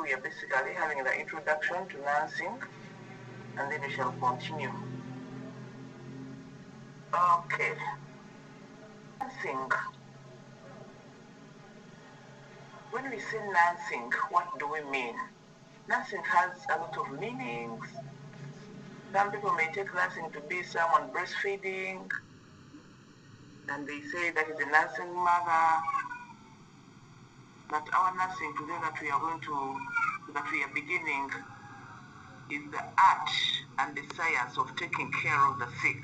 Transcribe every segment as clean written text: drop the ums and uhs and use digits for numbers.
we are basically having the introduction to nursing, and then we shall continue. Okay. Nursing. When we say nursing, what do we mean? Nursing has a lot of meanings. Some people may take nursing to be someone breastfeeding, and they say that is a nursing mother. But our nursing today that we are beginning is the art and the science of taking care of the sick.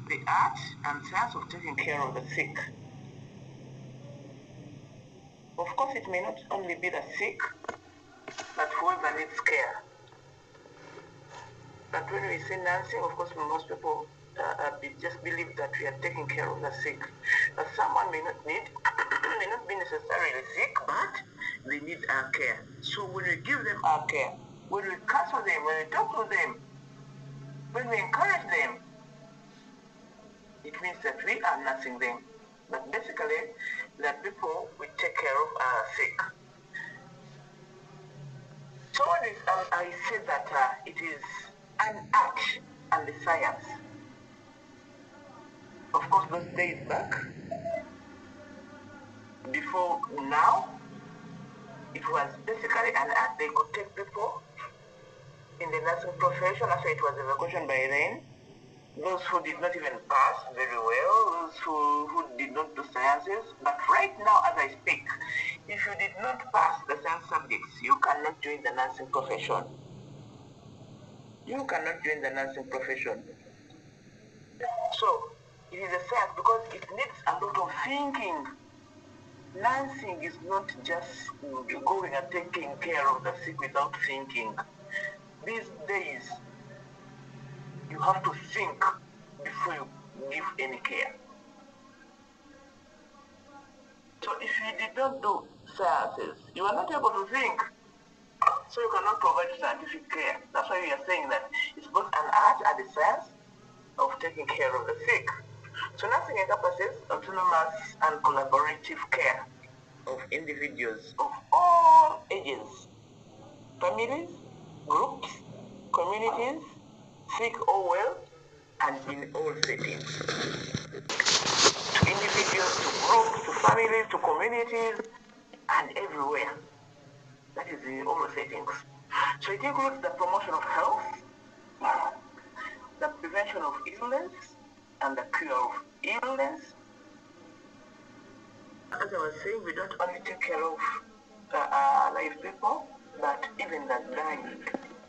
The art and science of taking care of the sick. Of course, it may not only be the sick, but whoever needs care. But when we say nursing, of course, most people just believe that we are taking care of the sick. But someone may not be necessarily sick, but they need our care. So when we give them our care, when we counsel them, when we talk to them, when we encourage them, it means that we are nursing them. But basically, the people we take care of are sick. So I said that it is an art and a science. Of course, those days back, before now, it was basically an art. They could take people in the nursing profession after it was evacuation by rain. Those who did not even pass very well, those who did not do sciences. But right now, as I speak, if you did not pass the science subjects, you cannot join the nursing profession. You cannot join the nursing profession. So, it is a science because it needs a lot of thinking. Nursing is not just going and taking care of the sick without thinking. These days, you have to think before you give any care. So if you did not do sciences, you are not able to think. So you cannot provide scientific care. That's why we are saying that it's both an art and a science of taking care of the sick. So nursing encompasses autonomous and collaborative care of individuals of all ages, families, groups, communities, sick or well, and in all settings. To individuals, to groups, to families, to communities, and everywhere. That is in all settings. So it includes the promotion of health, the prevention of illness, and the cure of illness. As I was saying, we don't only take care of alive people, but even the dying,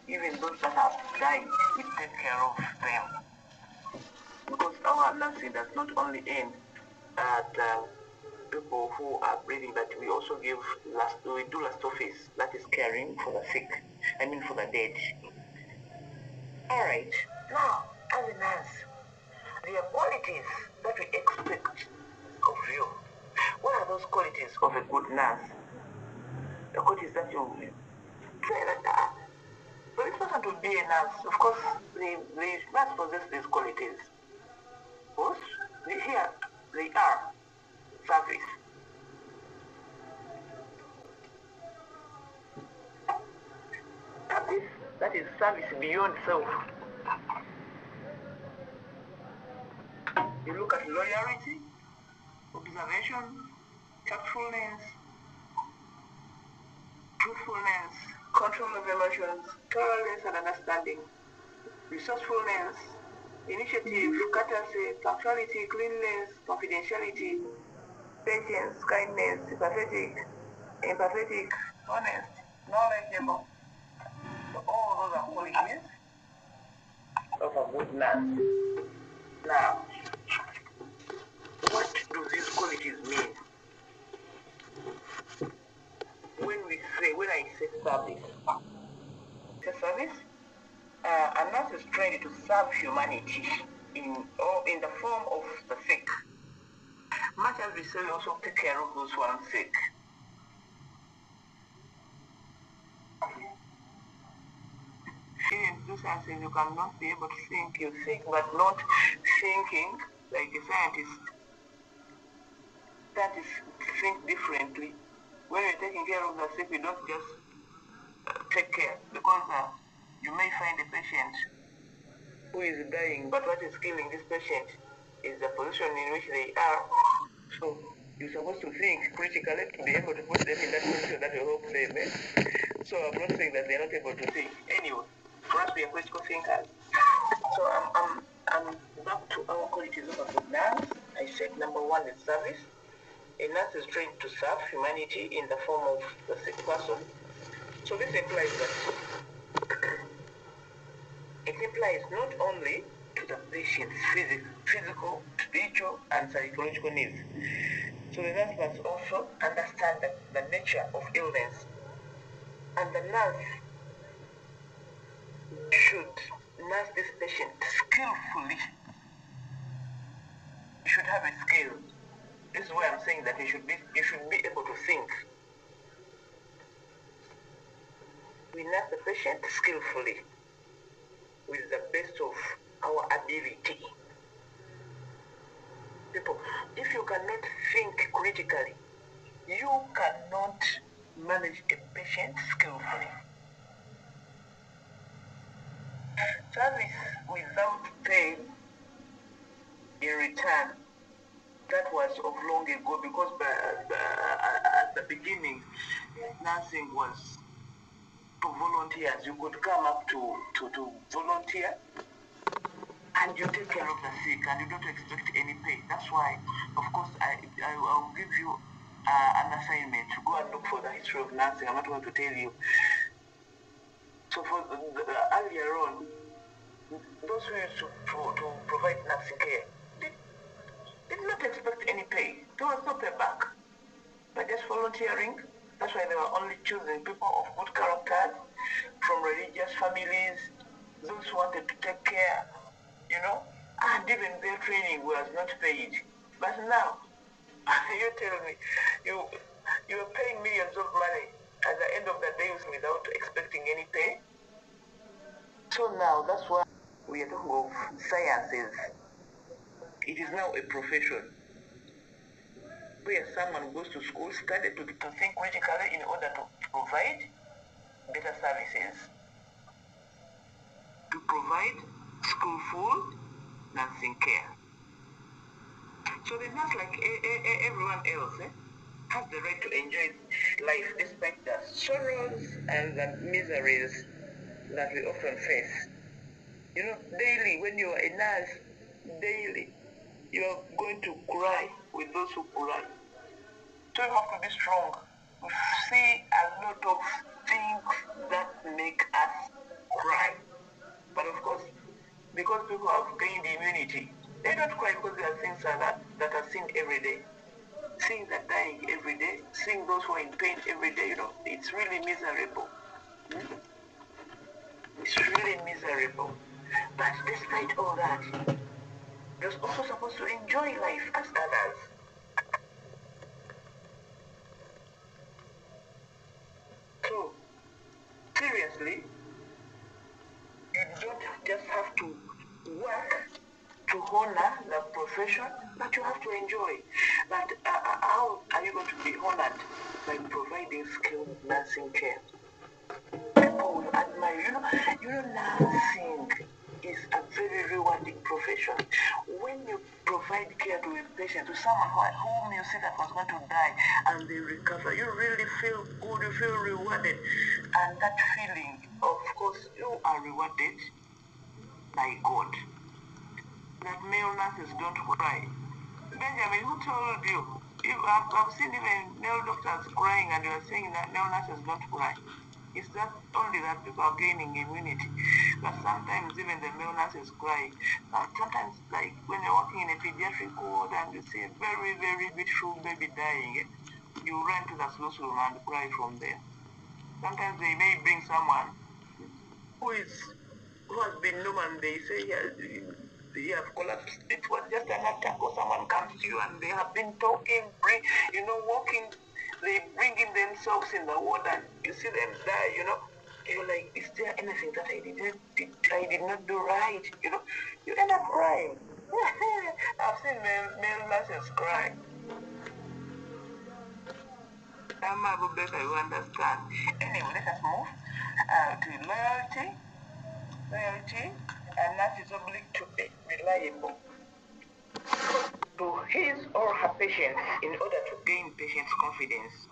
even those that have died, we take care of them. Because our nursing does not only aim at people who are breathing, but we also we do last office, that is caring for the sick, for the dead. Alright, now, as a nurse, there are qualities that we expect of you. What are those qualities of a good nurse? The qualities that you say that for this person to be a nurse, of course, they must possess these qualities. First, here they are: service. That is service beyond self. You look at loyalty, observation, tactfulness, truthfulness, control of emotions, tolerance and understanding, resourcefulness, initiative, courtesy, punctuality, cleanliness, confidentiality, patience, kindness, empathetic, honest, knowledgeable. So all those are qualities of a good nurse. Now, what do these qualities mean? When I say service, a nurse is trained to serve humanity in the form of the sick. Much as we say, we also take care of those who are sick. In this sense, you cannot be able to think. You think, but not thinking like a scientist. That is, think differently. when you're taking care of the sick, you don't just take care, because you may find a patient who is dying, but what is killing this patient is the position in which they are. So you're supposed to think critically to be able to put them in that position that will help them. So I'm not saying that they're not able to think. Anyway, for us, we are critical thinkers. So I'm back to our qualities of a good nurse. I said number one is service. A nurse is trained to serve humanity in the form of the sick person. So this implies not only to the patient's physical, spiritual, and psychological needs. So the nurse must also understand the nature of illness. And the nurse should nurse this patient skillfully. You should have a skill. This is why I'm saying that you should be able to think. We nurse the patient skillfully with the best of our ability. People, if you cannot think critically, you cannot manage a patient skillfully. Service without pay in return, that was of long ago, because at the beginning, nursing was for volunteers. You could come up to volunteer, and you take care of the sick, and you don't expect any pay. That's why, of course, I'll give you an assignment to go and look for the history of nursing. I'm not going to tell you. So for earlier on, those who used to provide nursing care did not expect any pay. There was no payback, but just volunteering. That's why they were only choosing people of good characters, from religious families, those who wanted to take care, and even their training was not paid. But now, you tell me, you are paying millions of money at the end of the day without expecting any pay. So now, that's why we are talking of sciences. It is now a profession where someone goes to school, study to think critically in order to provide better services, to provide skillful nursing care. So the nurse, like everyone else, has the right to enjoy life despite the sorrows and the miseries that we often face. Daily, when you are a nurse, daily, you are going to cry with those who cry. So you have to be strong. We see a lot of things that make us cry. But of course, because people have gained immunity, they don't cry because there are things that are seen every day. Seeing the dying every day, seeing those who are in pain every day, it's really miserable. It's really miserable. But despite all that, you're also supposed to enjoy life as others. So, seriously, you don't just have to work to honor the profession, but you have to enjoy. But how are you going to be honored? By providing skilled nursing care. People will admire. Nursing is a very rewarding profession. When you provide care to a patient, to someone whom you see that was going to die, and they recover, you really feel good, you feel rewarded. And that feeling, of course, you are rewarded by God. That male nurses don't cry. Benjamin, who told you? I've seen even male doctors crying, and you're saying that male nurses don't cry. It's just only that people are gaining immunity. But sometimes even the male nurses cry. Sometimes, like when you're working in a pediatric ward and you see a very, very beautiful baby dying, you run to the sluice room and cry from there. Sometimes they may bring someone who has been normal, and they say they have collapsed. It was just an attack, or someone comes to you and they have been talking, walking, they bring in themselves in the ward, and you see them die, You're like, is there anything that I did not do right? You end up crying. I've seen male nurses cry. You understand? Anyway, let us move to loyalty. Loyalty, and that is obliged to be reliable to his or her patients in order to gain patients' confidence.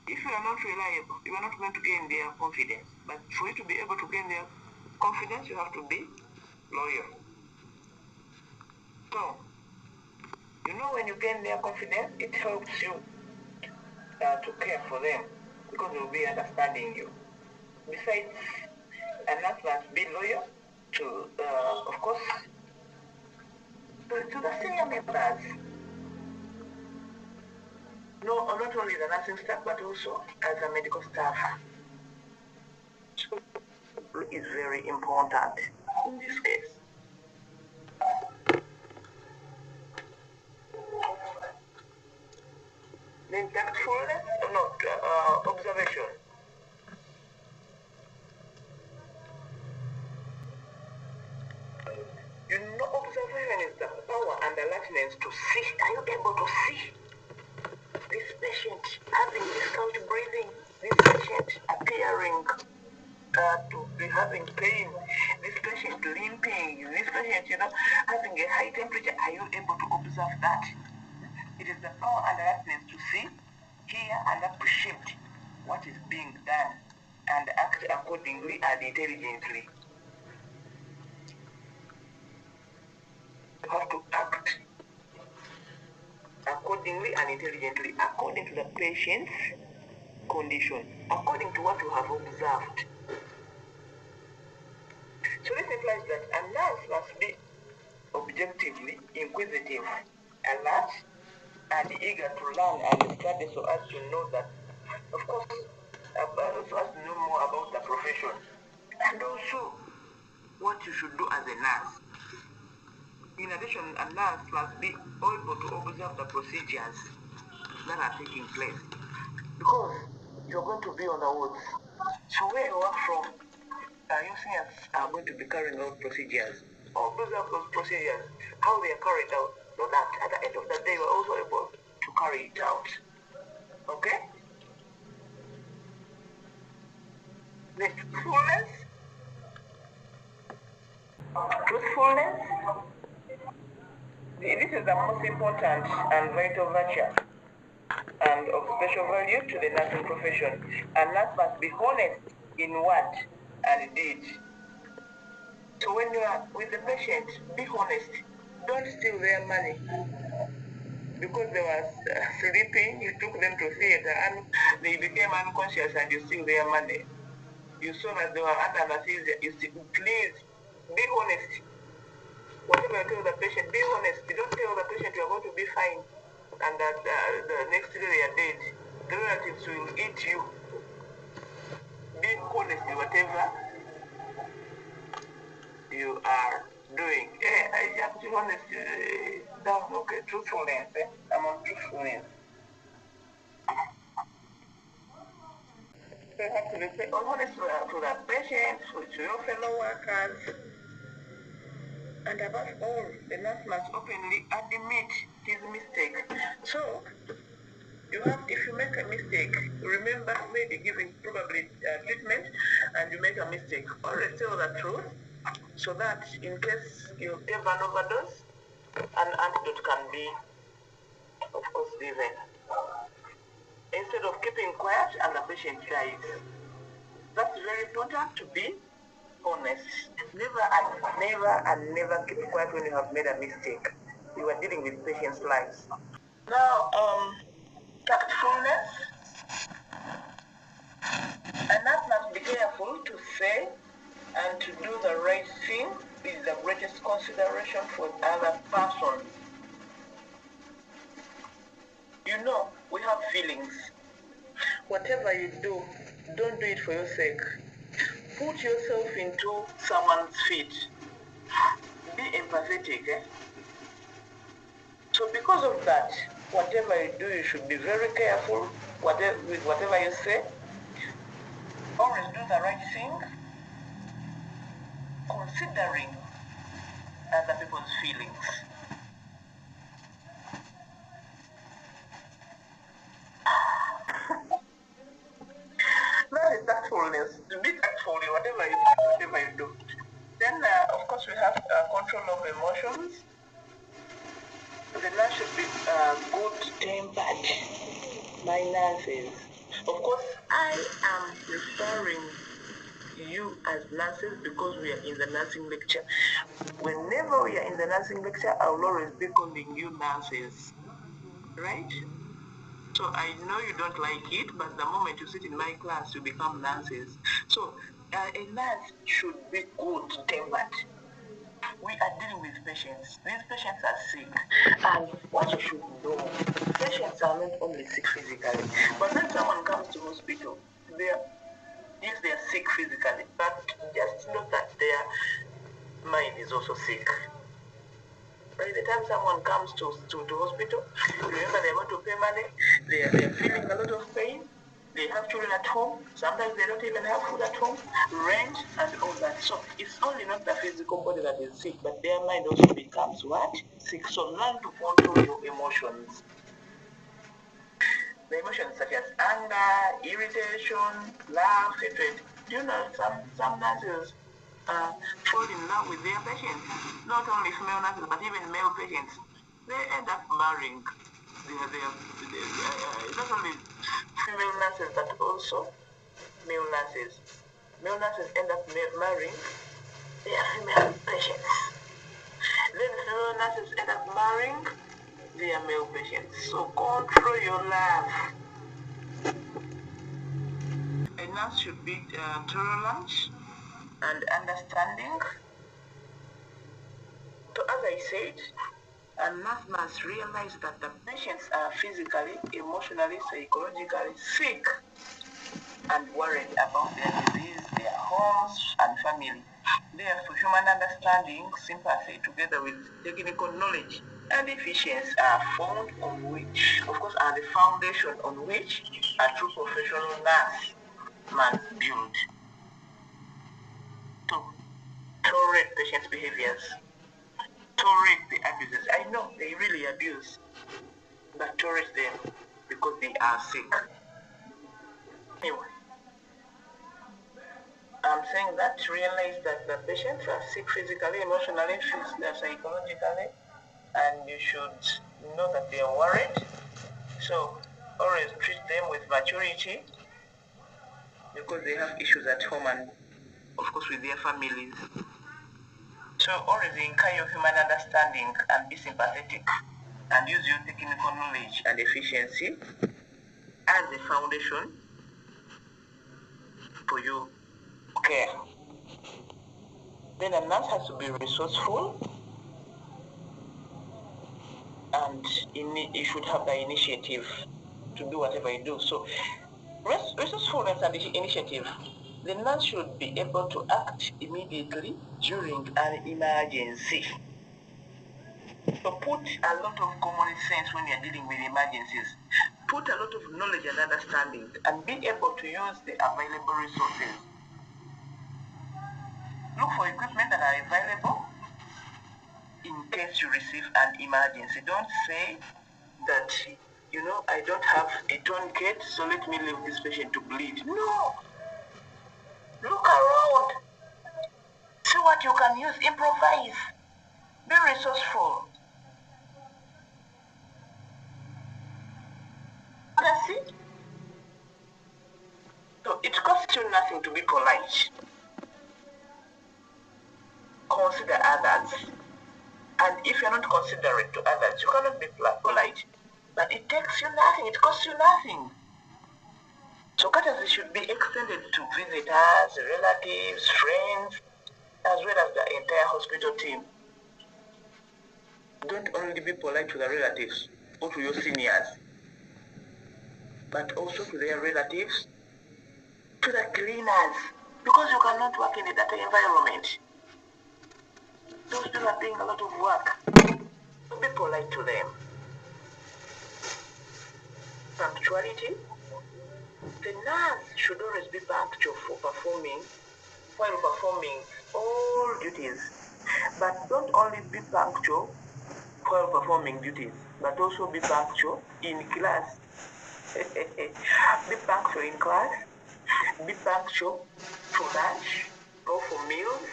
If you are not reliable, you are not going to gain their confidence. But for you to be able to gain their confidence, you have to be loyal. So, when you gain their confidence, it helps you to care for them because they will be understanding you. Besides, a nurse must be loyal to, of course, to the senior members. No, not only the nursing staff, but also as a medical staff. So, is very important in this case. Then tactfulness, observation. Observation is the power and alertness to see. Are you able to see this patient having difficult breathing? This patient appearing to be having pain? This patient limping? This patient, having a high temperature? Are you able to observe that? It is the power and alertness to see, hear, and appreciate what is being done and act accordingly and intelligently. You have to act accordingly and intelligently, according to the patient's condition, according to what you have observed. So this implies that a nurse must be objectively inquisitive, alert, and eager to learn and study so as to know that, of course, so as to know more about the profession, and also what you should do as a nurse. In addition, a nurse must be able to observe the procedures that are taking place, because you're going to be on the wards. So where you work from, your seniors are going to be carrying out procedures. Observe those procedures, how they are carried out, so that at the end of the day, we're also able to carry it out. Okay? The truthfulness, this is the most important and vital virtue and of special value to the nursing profession. A nurse must be honest in word and deed. So when you are with the patient, be honest. Don't steal their money. Because they were sleeping, you took them to theater and they became unconscious and you steal their money. You saw that they were under anesthesia. You still, please, be honest. Whatever you tell the patient, be honest. You don't tell the patient you are going to be fine and that the next day they are dead. The relatives will eat you. Be honest in whatever you are doing. I have to be honest. That's okay. Truthfulness. I'm on truthfulness. So you have to be honest to the patients, to your fellow workers. And above all, the nurse must openly admit his mistake. So, if you make a mistake, remember maybe giving probably treatment and you make a mistake, always tell the truth so that in case you give an overdose, an antidote can be, of course, given. Instead of keeping quiet and the patient dies. That's very important to be honest. Never keep quiet when you have made a mistake. You are dealing with patients' lives. Now, tactfulness. A nurse must be careful to say and to do the right thing with the greatest consideration for the other person. We have feelings. Whatever you do, don't do it for your sake. Put yourself into someone's feet. Be empathetic. So because of that, whatever you do, you should be very careful with whatever you say. Always do the right thing, considering other people's feelings. tactfulness, to be tactful in whatever you do. Then, of course, we have control of emotions. The nurse should be good-tempered. My nurses. Of course, I am referring you as nurses because we are in the nursing lecture. Whenever we are in the nursing lecture, I will always be calling you nurses. Right? So I know you don't like it, but the moment you sit in my class, you become nurses. So a nurse should be good-tempered. We are dealing with patients. These patients are sick. And what you should know, patients are not only sick physically, but when someone comes to hospital, yes, they are sick physically, but just know that their mind is also sick. By the time someone comes to hospital, remember they're going to pay money, they're feeling a lot of pain, they have children at home, sometimes they don't even have food at home, rent, and all that. So it's only not the physical body that is sick, but their mind also becomes what? Sick. So learn to control your emotions. The emotions such as anger, irritation, love, hatred. Do you know some nurses fall in love with their patients? Not only female nurses, but even male patients. They end up marrying. Not only female nurses, but also male nurses. Male nurses end up marrying their female patients. Then female nurses end up marrying their male patients. So control your love. A nurse should be tolerant and understanding. So as I said, a nurse must realize that the patients are physically, emotionally, psychologically sick and worried about their disease, their homes, and family. Therefore, human understanding, sympathy, together with technical knowledge and efficiency are found on which, of course, are the foundation on which a true professional nurse must build. To tolerate patients' behaviors, tolerate the abuses. I know they really abuse, but tolerate them because they are sick. Anyway, I'm saying that realize that the patients are sick physically, emotionally, psychologically, and you should know that they are worried. So always treat them with maturity because they have issues at home and of course with their families. So always encourage your human understanding and be sympathetic and use your technical knowledge and efficiency as a foundation for your care. Then a nurse has to be resourceful and you should have the initiative to do whatever you do. So resourcefulness and initiative. The nurse should be able to act immediately during an emergency. So put a lot of common sense when you're dealing with emergencies. Put a lot of knowledge and understanding and be able to use the available resources. Look for equipment that are available in case you receive an emergency. Don't say that, I don't have a tourniquet, so let me leave this patient to bleed. No. Look around. See what you can use. Improvise. Be resourceful. That's it. So it costs you nothing to be polite. Consider others. And if you're not considerate to others, you cannot be polite. But it takes you nothing. It costs you nothing. So courtesy should be extended to visitors, relatives, friends, as well as the entire hospital team. Don't only be polite to the relatives or to your seniors, but also to their relatives, to the cleaners, because you cannot work in a dirty environment. Those people are doing a lot of work. Be polite to them. Punctuality. The nurse should always be punctual while performing all duties. But don't only be punctual while performing duties, but also be punctual in class. Be punctual in class, be punctual for lunch or for meals,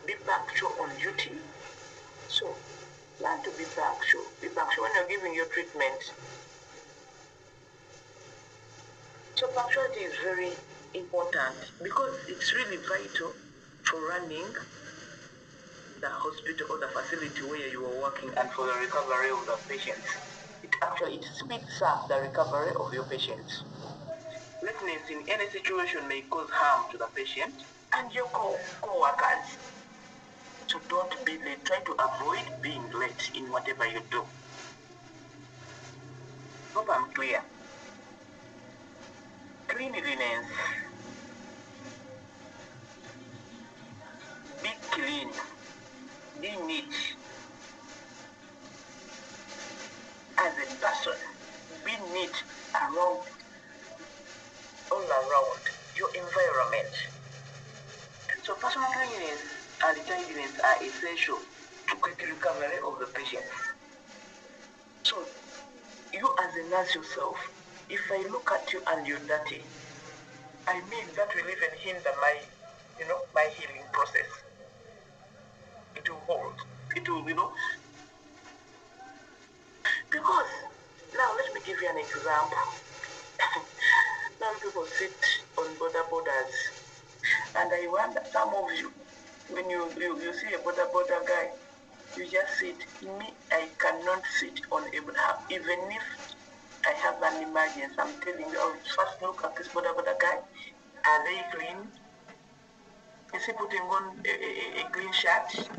be punctual on duty. So learn to be punctual. Be punctual when you're giving your treatment. So punctuality is very important because it's really vital for running the hospital or the facility where you are working and for the recovery of the patients. It speeds up the recovery of your patients. Lateness in any situation may cause harm to the patient and your co-workers. So don't be late. Try to avoid being late in whatever you do. Hope I'm clear. Cleanliness. Be clean. Be neat. As a person, be neat all around your environment. So personal cleanliness and tidiness are essential to quick recovery of the patient. So you as a nurse yourself, if I look at you and you're dirty, I mean that will even hinder my healing process. It will hold. It will, because now let me give you an example. Some people sit on borders, and I wonder, some of you, when you see a border guy, you just sit. Me, I cannot sit on a border. Even if I have an emergency, I'm telling you, I'll first look at this border guy. Are they clean? Is he putting on a clean shirt?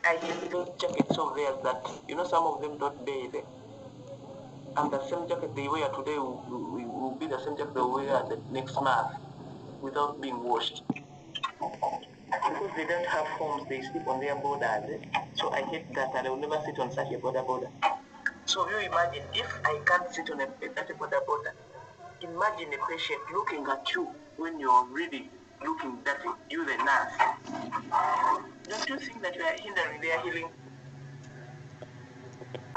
I hate those jackets of theirs that, some of them don't bathe. And the same jacket they wear today will be the same jacket they'll wear the next month without being washed. Because they don't have homes, they sleep on their borders. So I hate that, and I will never sit on such a border. So you imagine, if I can't sit on a border, imagine a patient looking at you when you're really looking dirty, you the nurse. Don't you think that you are hindering their healing?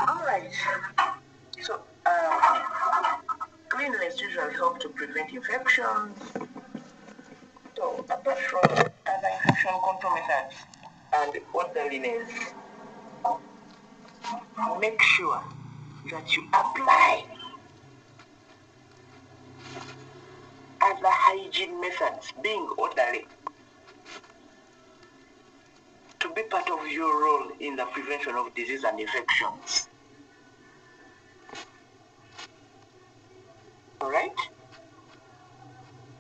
Alright. So, cleanliness usually helps to prevent infections. So, apart from other infection control methods and orderliness, make sure that you apply other hygiene methods, being orderly, to be part of your role in the prevention of disease and infections. Alright?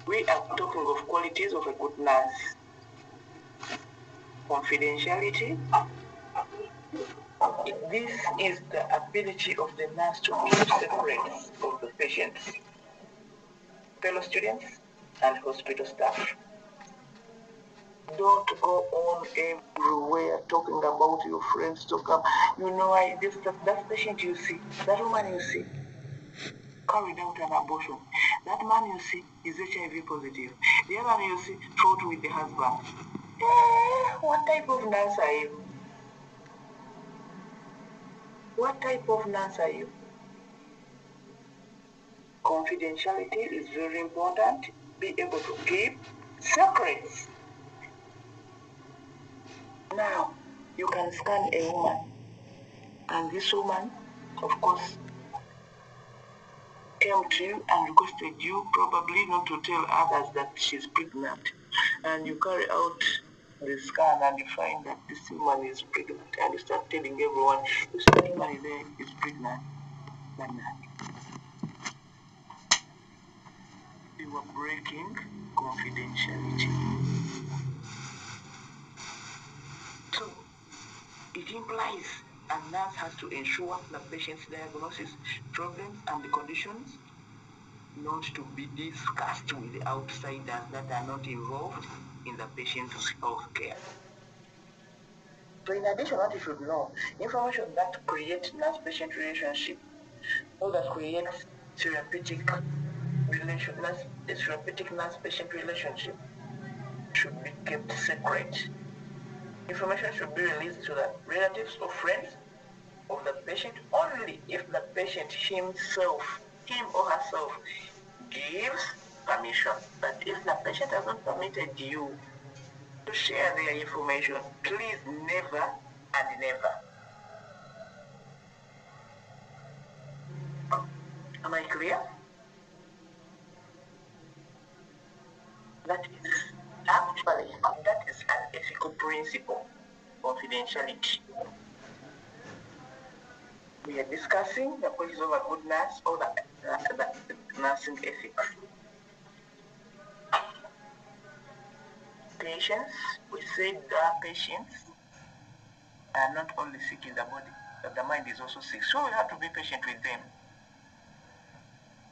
We are talking of qualities of a good nurse. Confidentiality. This is the ability of the nurse to keep secrets of the patients, fellow students, and hospital staff. Don't go on everywhere talking about your friends to come. That patient you see, that woman you see, carried out an abortion. That man you see is HIV positive. The other one you see fought with the husband. What type of nurse are you? What type of nurse are you? Confidentiality is very important. Be able to keep secrets. Now, you can scan a woman, and this woman, of course, came to you and requested you probably not to tell others that she's pregnant. And you carry out the scan and you find that this woman is pregnant, and you start telling everyone, you see that woman there is pregnant. You are breaking confidentiality. So, it implies a nurse has to ensure the patient's diagnosis, problems, and the conditions not to be discussed with the outsiders that are not involved in the patient's health care. So in addition, what you should know, information that creates nurse-patient relationship or that creates therapeutic nurse-patient relationship should be kept secret. Information should be released to the relatives or friends of the patient only if the patient him or herself gives permission. But if the patient has not permitted you to share their information, please never and never. Am I clear? That is an ethical principle, confidentiality. We are discussing the qualities of a good nurse or the nursing ethics. Patients, we said patients are not only sick in the body, but the mind is also sick. So we have to be patient with them.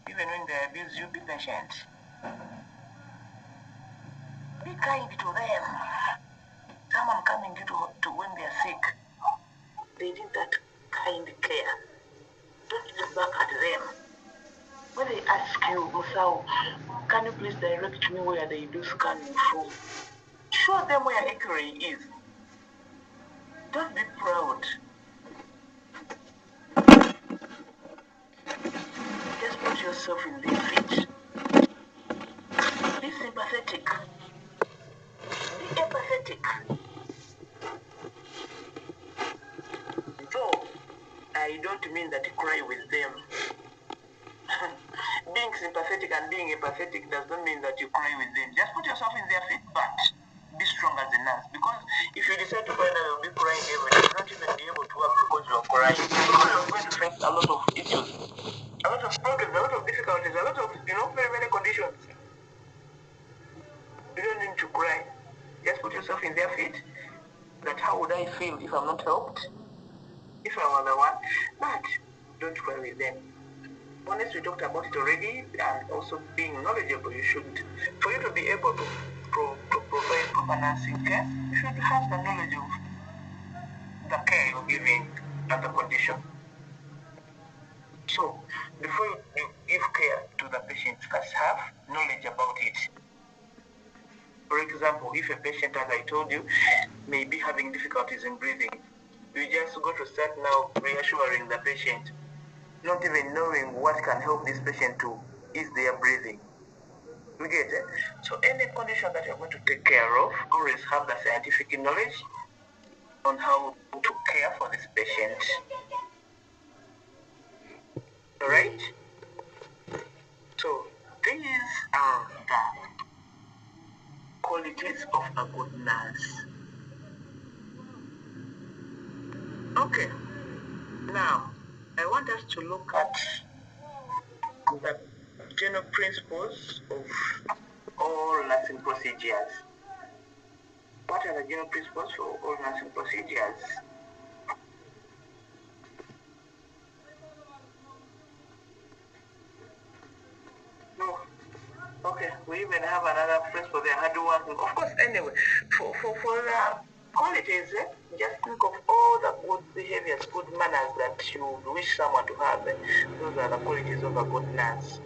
Even when they abuse you, be patient. Be kind to them. Someone coming to when they are sick, they need that kind care. Don't look back at them. When they ask you, Musao, can you please direct me where they do scanning from? Show them where X-ray is. Don't be proud. Just put yourself in their feet. Be sympathetic. Be empathetic. Though I don't mean that you cry with them. Being sympathetic and being empathetic does not mean that you cry with them. Just put yourself in their feet, but be strong as a nurse. Because if you decide to cry now, you'll be crying every day. You'll not even be able to work because you're crying. Because you're going to face a lot of issues, a lot of problems, a lot of difficulties, a lot of, very many conditions. You don't need to cry. Just put yourself in their feet. That how would I feel if I'm not helped? If I were the one? But don't cry with them. Honestly, we talked about it already, and also being knowledgeable. For you to be able to provide proper nursing care, you should have the knowledge of the care you're giving and the condition. So, before you give care to the patient, first have knowledge about it. For example, if a patient, as I told you, may be having difficulties in breathing, you just go to start now reassuring the patient, not even knowing what can help this patient to ease their breathing. You get it? So any condition that you're going to take care of, always have the scientific knowledge on how to care for this patient. Alright? So these are the qualities of a good nurse. Okay. Now, I want us to look at the general principles of all nursing procedures. What are the general principles for all nursing procedures? No. Okay, we even have another principle there, hard working. Of course, anyway, for the qualities, just think of all the good behaviors, good manners that you would wish someone to have. Those are the qualities of a good nurse.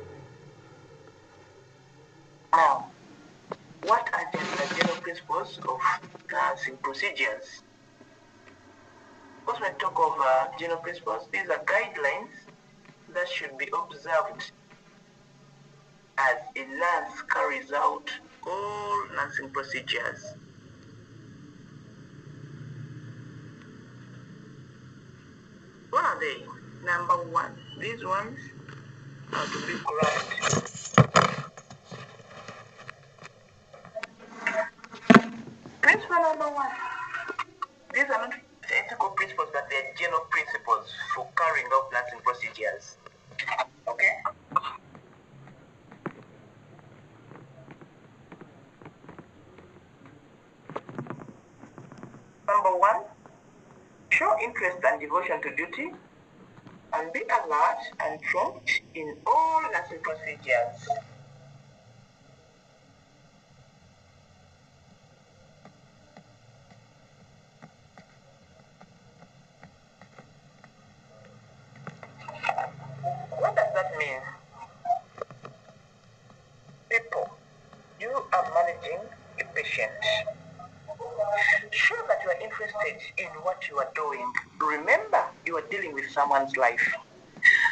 Now, what are the general principles of nursing procedures? Because when we talk of general principles, these are guidelines that should be observed as a nurse carries out all nursing procedures. What are they? Number one, these ones are to be correct. Principle number one. These are not ethical principles, but they're general principles for carrying out nursing procedures. Okay? Number one, show interest and devotion to duty, and be alert and prompt in all nursing procedures. What does that mean? People, you are managing a patient. Show that you are interested in what you are doing. Remember, you are dealing with someone's life.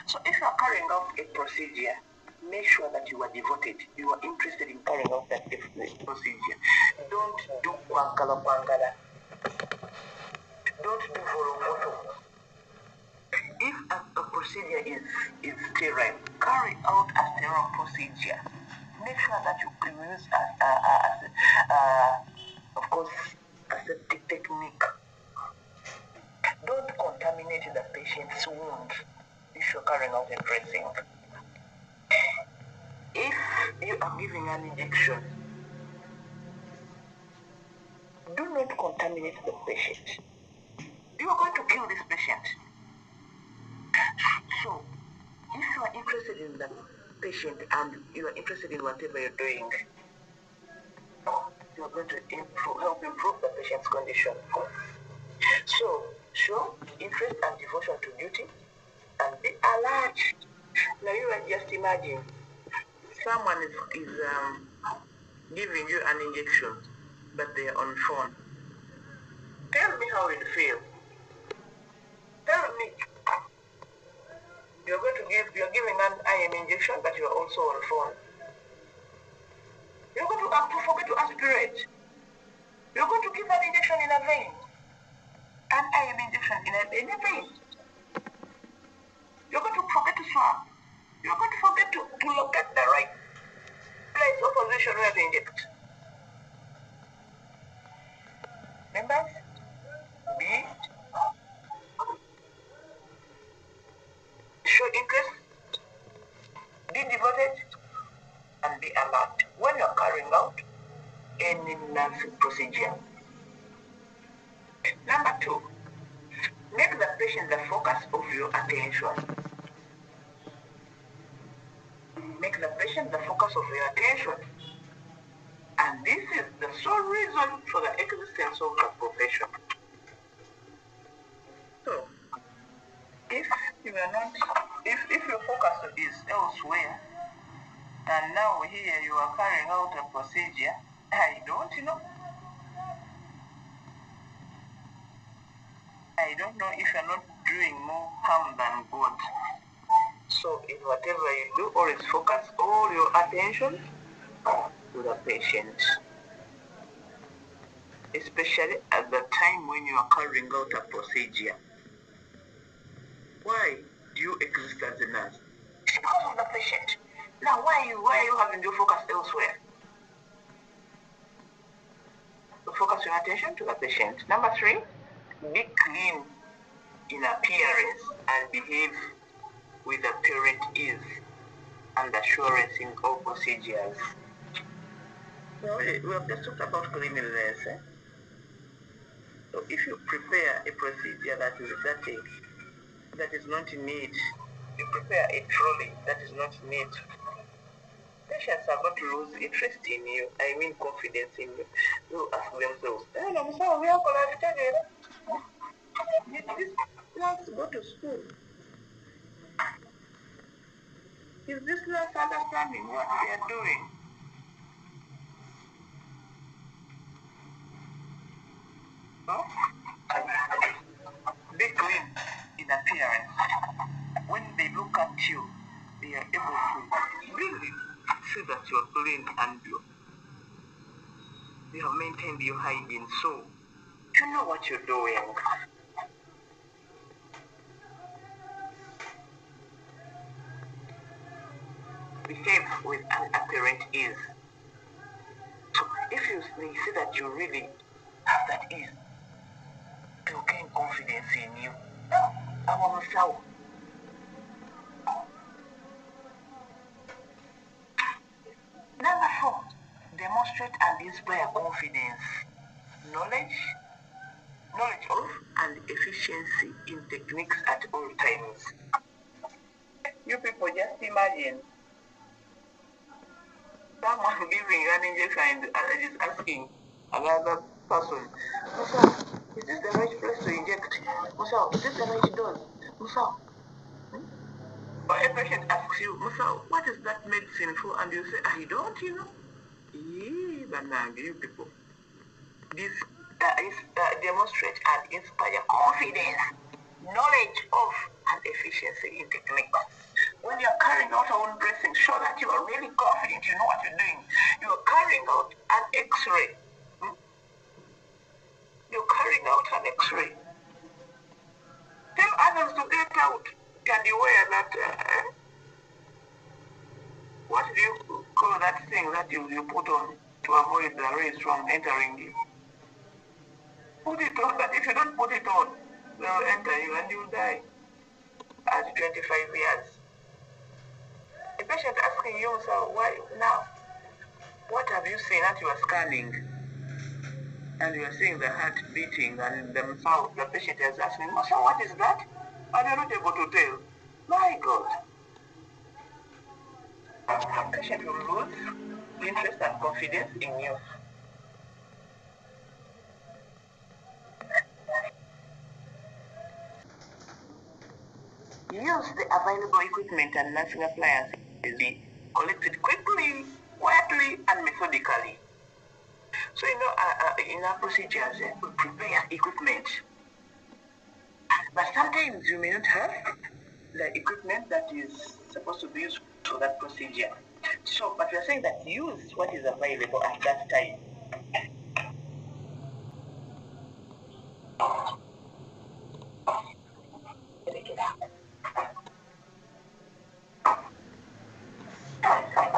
So if you are carrying out a procedure, make sure that you are devoted, you are interested in carrying out that procedure. Don't do kwangala kwangala. Don't do voromoto. If a procedure is sterile, carry out a sterile procedure. Make sure that you use, of course, aseptic technique. Don't contaminate the patient's wound if you're carrying out a dressing. If you are giving an injection, do not contaminate the patient. You are going to kill this patient. So, if you are interested in the patient and you are interested in whatever you're doing, you are going to help improve the patient's condition. So, show interest and devotion to duty and be alert. Now you are just imagine someone is giving you an injection, but they are on phone. Tell me how it feels. Tell me. You're giving an IM injection, but you're also on phone. You're going to forget to aspirate. You're going to give an injection in a vein. An IM injection in a vein. You're going to forget to swab. You're going to forget to locate the right place or position where to inject. Members, show interest, be devoted, and be alert when you're carrying out any nursing procedure. Number 2, make the patient the focus of your attention. Make the patient the focus of your attention. And this is the sole reason for the existence of the profession. So, if your focus is elsewhere, and now here you are carrying out a procedure, I don't know if you're not doing more harm than good. So in whatever you do, always focus all your attention to the patient. Especially at the time when you are carrying out a procedure. Why do you exist as a nurse? It's because of the patient. Now why are you having your focus elsewhere? So focus your attention to the patient. Number 3, be clean in appearance and behave with apparent ease and assurance in all procedures. So we have just talked about cleanliness. So if you prepare a procedure that is dirty, that is not neat, you prepare a trolley that is not neat, patients are going to lose interest in you, I mean confidence in you. They will ask themselves, these plants go to school. Is this not understanding what they are doing? No? Be clean in appearance. When they look at you, they are able to really see that you are clean and you have maintained your hygiene. So, you know what you're doing. Behave with an apparent ease. So, if they see that you really have that ease, they'll gain confidence in you. Number 4, demonstrate and inspire confidence, knowledge of and efficiency in techniques at all times. You people just imagine someone giving an injection and is asking another person, Musa, is this the right place to inject? Musa, is this the right dose? Musa. Or a patient asks you, Musa, what is that medicine for? And you say, I don't, Banang, you people. This demonstrate and inspire confidence, knowledge of, and efficiency in techniques. when you're carrying out your own dressing, show that you are really confident, you know what you're doing. You're carrying out an X-ray. You're carrying out an X-ray. Tell others to get out. Can you wear that, what do you call that thing that you put on to avoid the rays from entering you? Put it on, but if you don't put it on, they'll enter you and you'll die at 25 years. The patient asking you, so why now? What have you seen that you are scanning? And you are seeing the heart beating and themselves, the patient is asking, oh, so what is that? And you're not able to tell. My God. The patient will lose interest and confidence in you. Use the available equipment and nursing appliances. Collect it quickly, quietly, and methodically. So, in our procedures, we prepare equipment. But sometimes you may not have the equipment that is supposed to be used for that procedure. So, but we are saying that use what is available at that time.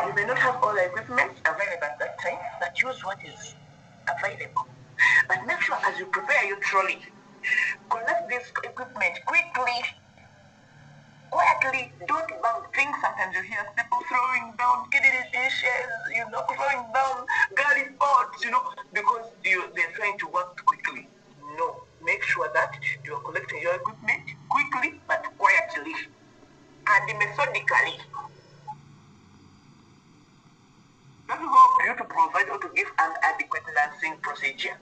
You may not have all the equipment available at that time, but use what is available. But make sure as you prepare your trolley, collect this equipment quickly, quietly. Don't bump things. Sometimes you hear people throwing down dishes, throwing down garlic pots, because they're trying to work quickly. No, make sure that you are collecting your equipment quickly but quietly and methodically. That will help you to provide or to give an adequate nursing procedure.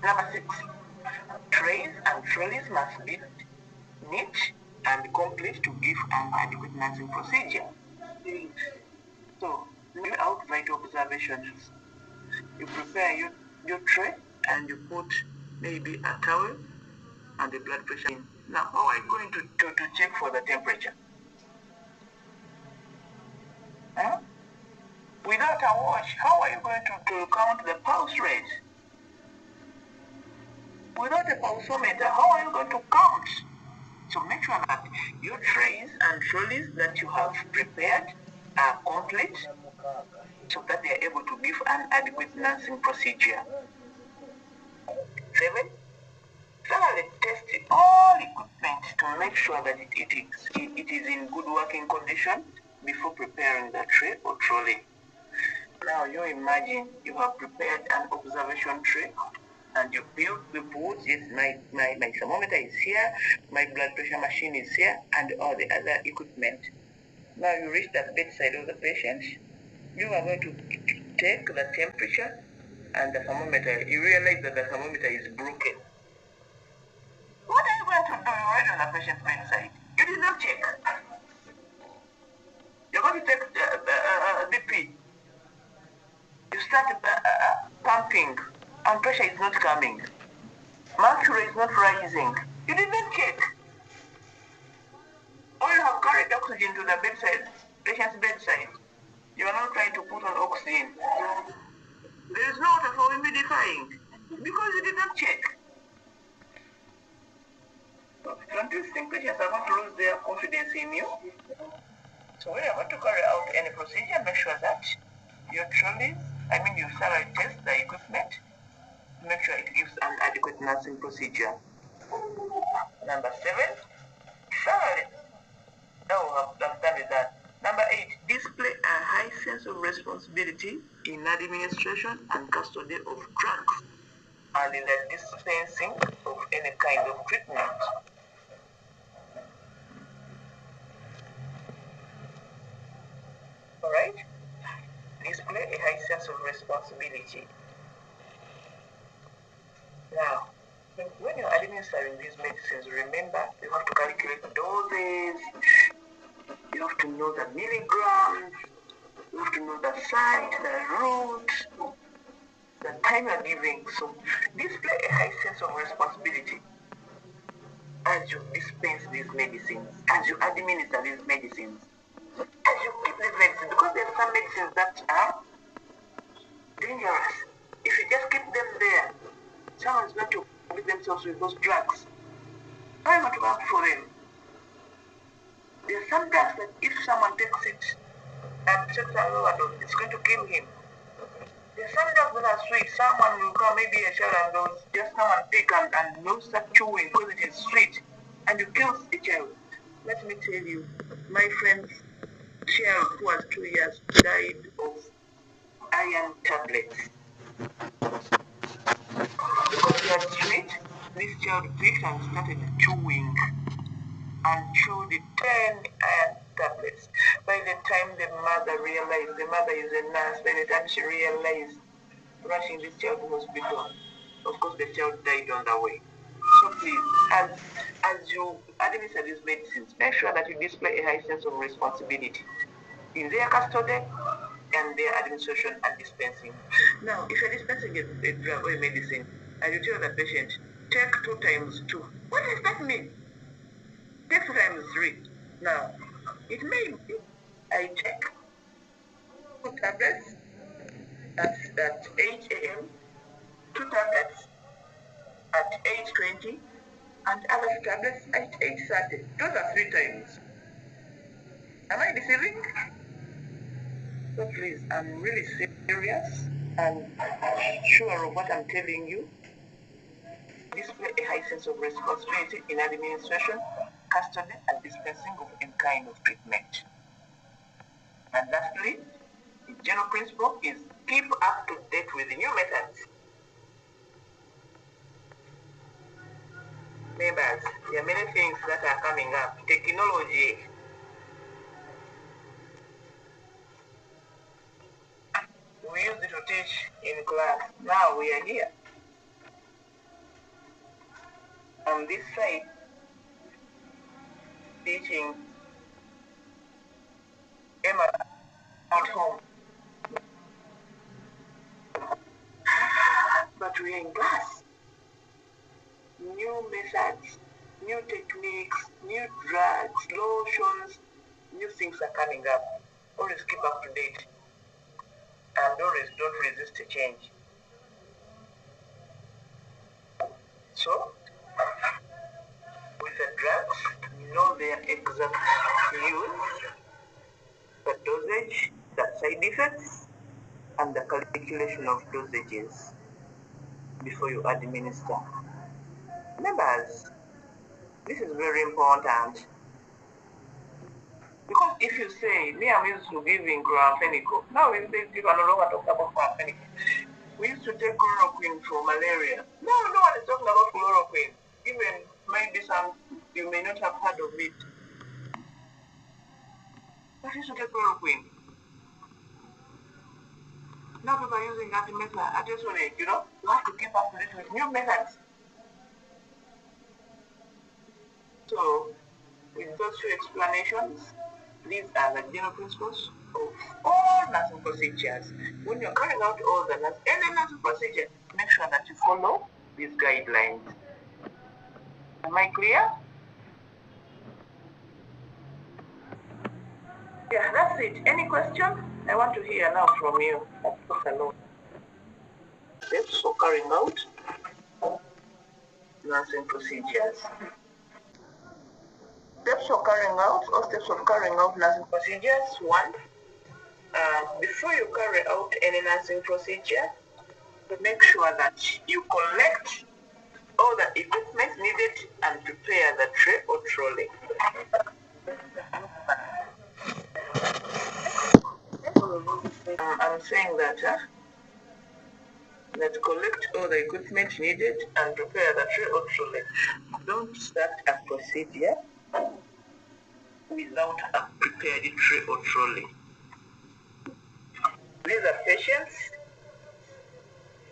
Number 6, trays and trolleys must be neat and complete to give an adequate nursing procedure. So, leave out vital observations. You prepare your tray and you put maybe a towel and the blood pressure in. Now, how are you going to check for the temperature? Huh? Without a watch, how are you going to count the pulse rate? Without a pulsometer, how are you going to count? So make sure that your trays and trolleys that you have prepared are complete so that they are able to give an adequate nursing procedure. 7, thoroughly test all equipment to make sure that it is in good working condition before preparing the tray or trolley. Now you imagine you have prepared an observation tray and you build the boards. Yes, my thermometer is here, my blood pressure machine is here, and all the other equipment. Now you reach the bedside of the patient. You are going to take the temperature and the thermometer. You realize that the thermometer is broken. What are you going to do right on the patient's bedside? You did not check. You're going to take BP. You start pumping and pressure is not coming. Mercury is not rising. You did not check. Or you have carried oxygen to the bedside, patient's bedside. You are not trying to put on oxygen. There is no water for humidifying because you did not check. Don't you think patients are going to lose their confidence in you? So when you're going to carry out any procedure, make sure that your trolleys, you thoroughly test the equipment, make sure it gives an adequate nursing procedure. Number 7, thoroughly. Oh, I'm done with that. Number 8, display a high sense of responsibility in administration and custody of drugs and in the dispensing of any kind of treatment. Alright? Display a high sense of responsibility. Now, when you're administering these medicines, remember you have to calculate doses, you have to know the milligrams, you have to know the site, the route, the time you're giving. So display a high sense of responsibility as you dispense these medicines, as you administer these medicines, as you keep these medicines, because there are some medicines that are dangerous. If you just keep them there, someone's going to commit themselves with those drugs. How are you going to work for them? There are some drugs that if someone takes it and takes an overdose, it's going to kill him. There are some drugs that are sweet. Someone will come, maybe a child, and they'll just come and pick and will start chewing because it is sweet, and you kill the child. Let me tell you, my friend's child who was 2 years died of iron tablets. Because they are sweet, this child picked and started chewing and chewed 10 iron tablets. By the time the mother realized, the mother is a nurse, by the time she realized, rushing this child to hospital, of course the child died on the way. So please, as you administer these medicines, make sure that you display a high sense of responsibility in their custody and their administration and dispensing. Now, if you're dispensing a drug or a medicine, and you tell the patient, take 2 times 2. What does that mean? Take 2 times 3. Now, it may be I take 2 tablets at 8 a.m., 2 tablets at 8:20, and other tablets at 8:30. Those are 3 times. Am I deceiving? So please, I'm really serious and sure of what I'm telling you. Display a high sense of responsibility in administration, custody, and dispensing of any kind of treatment. And lastly, the general principle is keep up to date with the new methods. Neighbors, there are many things that are coming up. Technology. We used it to teach in class. Now we are here. On this side, teaching Emma at home. But we are in class. New methods, new techniques, new drugs, lotions, new things are coming up. Always keep up to date. And always don't resist the change. So, with the drugs, know their exact use, the dosage, the side effects, and the calculation of dosages before you administer. Members, this is very important. Because if you say, me, I'm used to giving chloramphenicol. Now we are no longer talking about chloramphenicol. We used to take chloroquine for malaria. No one is talking about chloroquine. Even maybe some, you may not have heard of it. But you used to take chloroquine. Now people are using artesunate, you have to keep up with new methods. So, with those few explanations, these are the general principles of all nursing procedures. When you're carrying out all the any nursing procedure, make sure that you follow these guidelines. Am I clear? Yeah, that's it. Any question? I want to hear now from you. Steps for carrying out nursing procedures. Steps of carrying out nursing procedures. 1. Before you carry out any nursing procedure, make sure that you collect all the equipment needed and prepare the tray or trolley. I'm saying that collect all the equipment needed and prepare the tray or trolley. Don't start a procedure without a prepared tray or trolley. These are patients.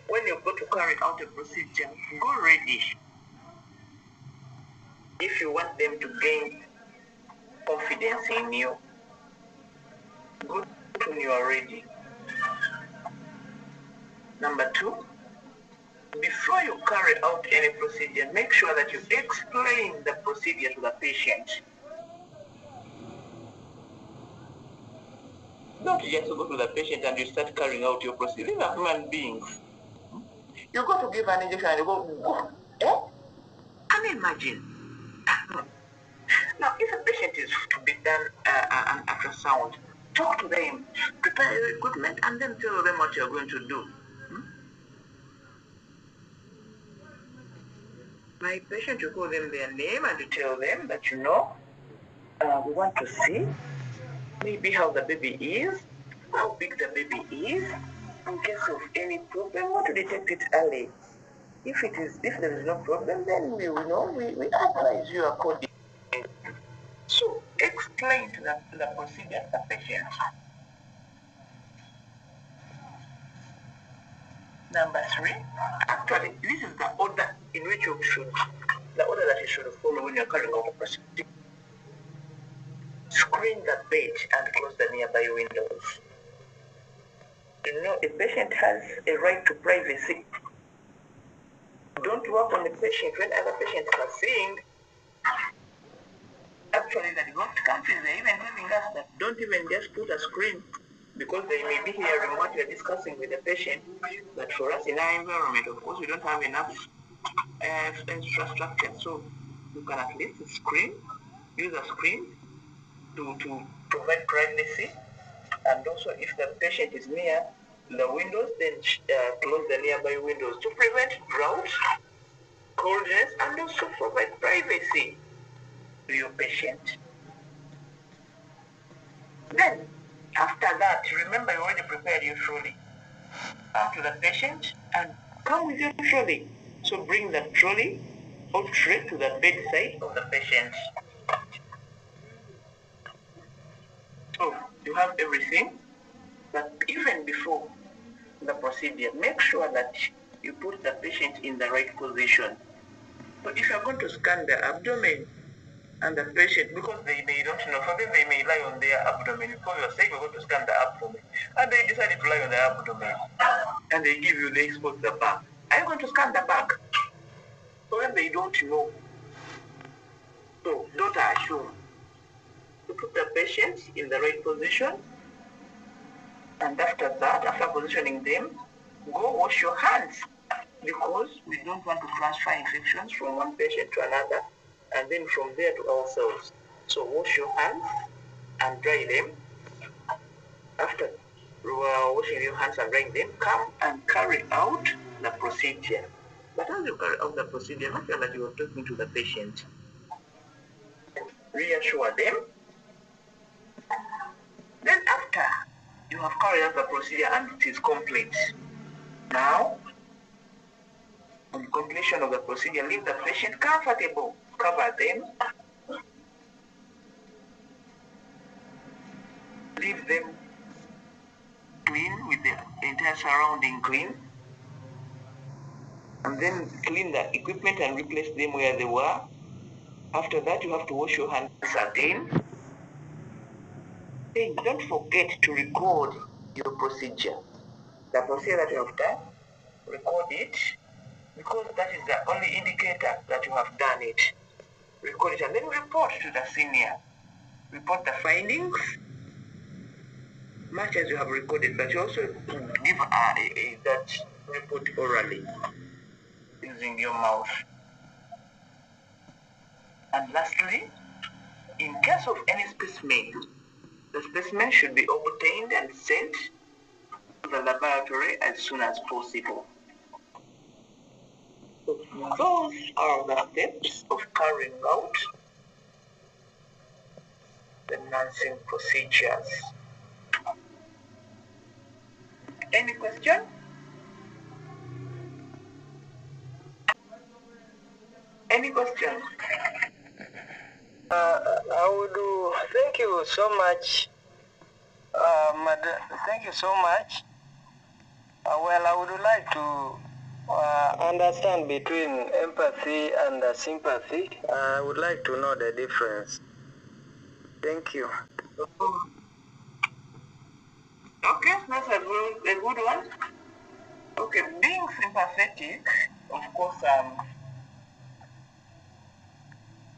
When you go to carry out a procedure, go ready. If you want them to gain confidence in you, go when you are ready. Number 2, before you carry out any procedure, make sure that you explain the procedure to the patient. Don't just go to the patient and you start carrying out your procedure. These are human beings. You go to give an injection and you go, eh? Can you imagine? Now, if a patient is to be done an ultrasound, talk to them, prepare your equipment, and then tell them what you're going to do. My patient, you call them their name and you tell them that we want to see maybe how the baby is, how big the baby is, in case of any problem, we want to detect it early. If there is no problem, then we advise you accordingly. So explain to the procedure to the patient. Number 3, actually, this is the order in which the order that you should follow when you're carrying out a procedure. Screen the bed and close the nearby windows. A patient has a right to privacy. Don't work on the patient when other patients are seeing. Actually, the developed countries, they're even telling us that don't even just put a screen, because they may be hearing what you're discussing with the patient. But for us in our environment, of course, we don't have enough infrastructure, so you can at least use a screen to provide privacy. And also, if the patient is near the windows, then close the nearby windows to prevent drought, coldness, and also provide privacy to your patient. Then, after that, remember you already prepared your trolley. Come to the patient and come with your trolley. So bring the trolley or tray to the bedside of the patient. So you have everything, but even before the procedure, make sure that you put the patient in the right position. So if you're going to scan the abdomen and the patient, because they don't know, for them they may lie on their abdomen, because you're saying we're going to scan the abdomen, and they decided to lie on the abdomen, and they expose the back. Are you going to scan the back? So when they don't know, so don't assume. You put the patient in the right position, and after that, after positioning them, go wash your hands, because we don't want to transfer infections from one patient to another, and then from there to ourselves. So wash your hands and dry them. After washing your hands and drying them, come and carry out the procedure. But as you carry out the procedure, make sure that you are talking to the patient. Reassure them. Then after you have carried out the procedure and it is complete, now, on completion of the procedure, leave the patient comfortable. Cover them. Leave them clean, with the entire surrounding clean. And then clean the equipment and replace them where they were. After that, you have to wash your hands again. Then don't forget to record your procedure. The procedure that you have done, record it, because that is the only indicator that you have done it. Record it and then report to the senior. Report the findings, much as you have recorded, but you also give that report orally using your mouth. And lastly, in case of any specimen, the specimen should be obtained and sent to the laboratory as soon as possible. So those are the steps of carrying out the nursing procedures. Any question? Any question? I would do. Thank you so much, madam. Thank you so much. Well, I would like to understand between empathy and sympathy. I would like to know the difference. Thank you. Okay, that's a good one. Okay, being sympathetic, of course,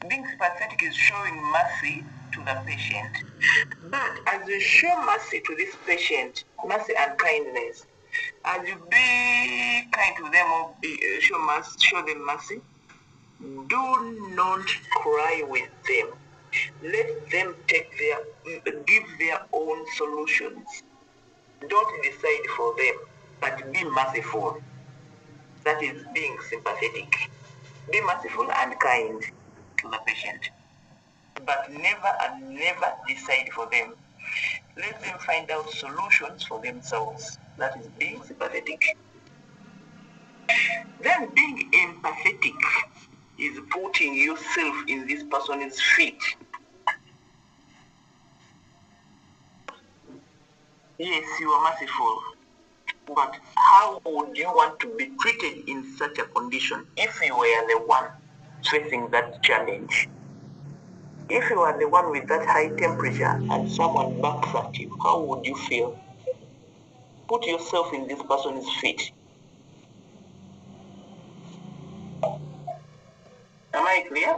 being sympathetic is showing mercy to the patient. But as you show mercy to this patient, mercy and kindness, as you be kind to them or show them mercy, do not cry with them. Let them give their own solutions. Don't decide for them, but be merciful. That is being sympathetic. Be merciful and kind to the patient, but never and never decide for them. Let them find out solutions for themselves. That is being sympathetic. Then being empathetic is putting yourself in this person's feet. Yes, you are merciful, but how would you want to be treated in such a condition if you were the one facing that challenge? If you are the one with that high temperature and someone backs at you, how would you feel? Put yourself in this person's feet. Am I clear?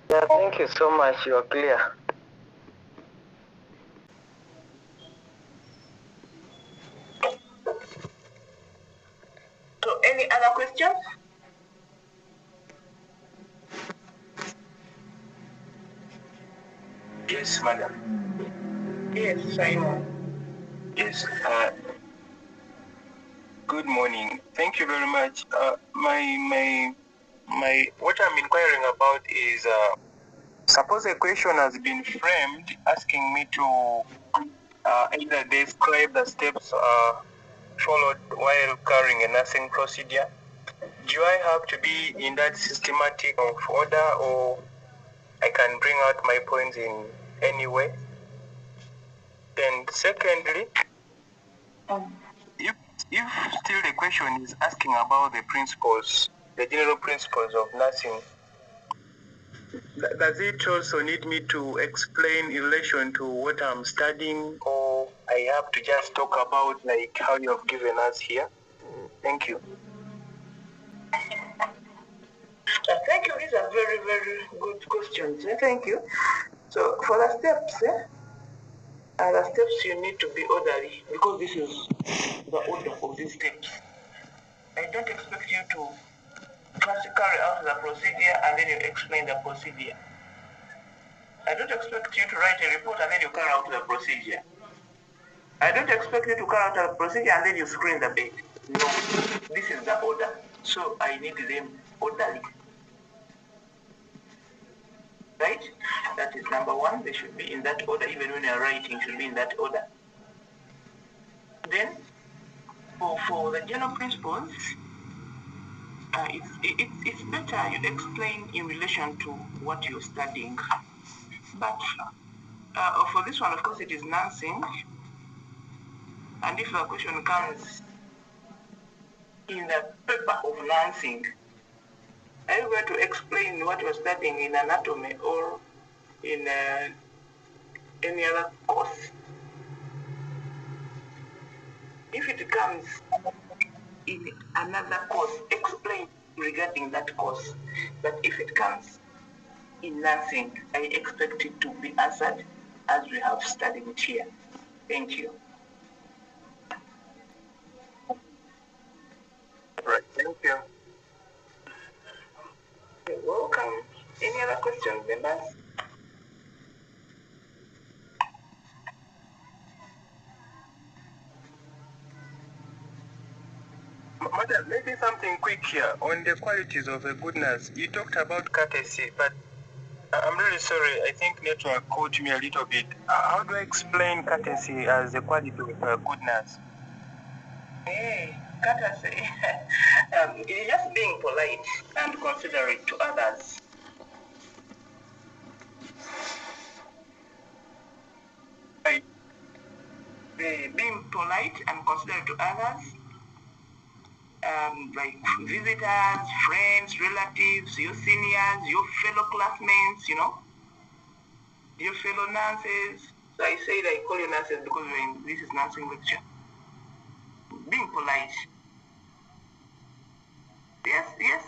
Yeah, thank you so much. You're clear. So any other questions? Yes, madam. Yes, Simon. Yes. Good morning. Thank you very much. What I'm inquiring about is, suppose a question has been framed asking me to either describe the steps followed while carrying a nursing procedure. Do I have to be in that systematic of order, or I can bring out my points in any way? And secondly, if still the question is asking about the principles, the general principles of nursing, does it also need me to explain in relation to what I'm studying, or I have to just talk about like how you have given us here? Thank you. Thank you. These are very, very good questions. Thank you. So for the steps, the steps you need to be orderly because this is the order of these steps. I don't expect you to first carry out the procedure and then you explain the procedure. I don't expect you to write a report and then you carry out the procedure. I don't expect you to carry out a procedure and then you screen the bed. No, this is the order. So I need them orderly. Right? That is number one. They should be in that order. Even when you're writing, should be in that order. Then, for the general principles, it's better you explain in relation to what you're studying. But for this one, of course, it is nursing. And if the question comes in the paper of nursing, are you going to explain what you're studying in anatomy or in any other course? If it comes in another course, explain regarding that course. But if it comes in nursing, I expect it to be answered as we have studied it here. Thank you. Right. Thank you. You're welcome. Any other questions, members? Madam, maybe something quick here on the qualities of a good nurse. You talked about courtesy, but I'm really sorry. I think network caught me a little bit. How do I explain courtesy as a quality of a good nurse? Hey, courtesy. It's just being polite and considerate to others. Right. Being polite and considerate to others, like visitors, friends, relatives, your seniors, your fellow classmates, your fellow nurses. So I said I call you nurses because this is nursing lecture. being polite. Yes, yes,